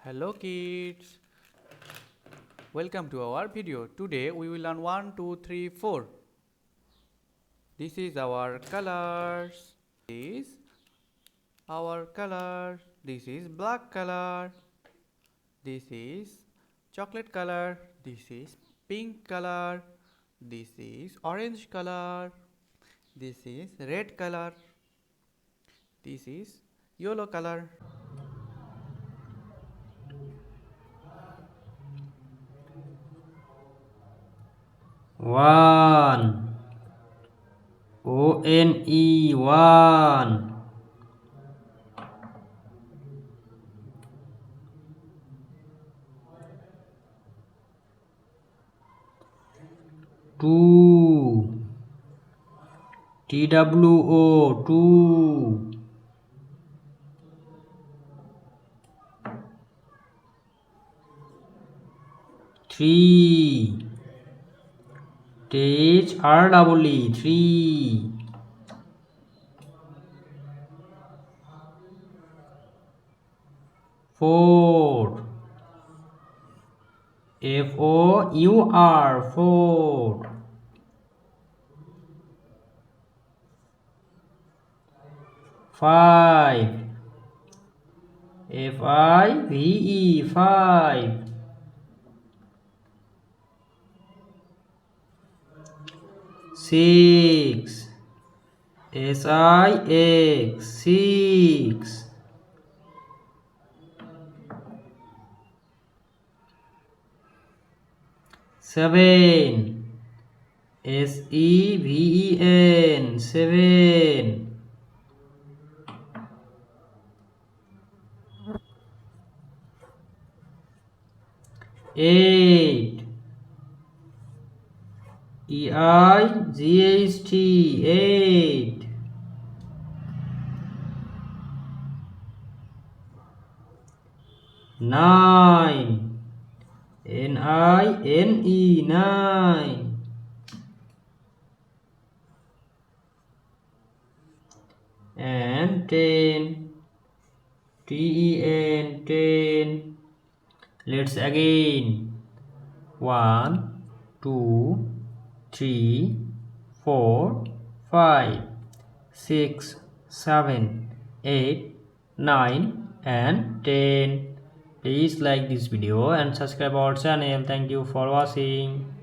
Hello kids, welcome to our video. Today we will learn 1, 2, 3, 4. This is our colors. This is our color. This is black color. This is chocolate color. This is pink color. This is orange color. This is red color. This is yellow color. One. O-N-E, one. Two. T-W-O, two. Three. T-H-R-E-E, three. Four. F-O-U-R, four. Five. F-I-V-E, five. Six. S-I-X, six. Seven. S-E-V-E-N, seven. Eight. E-I-G-H-T, eight. Nine. N-I-N-E, nine. And ten. T-E-N, ten. Let's again. 1, 2, 3, 4, 5, 6, 7, 8, 9 and 10. Please like this video and subscribe our channel. Thank you for watching.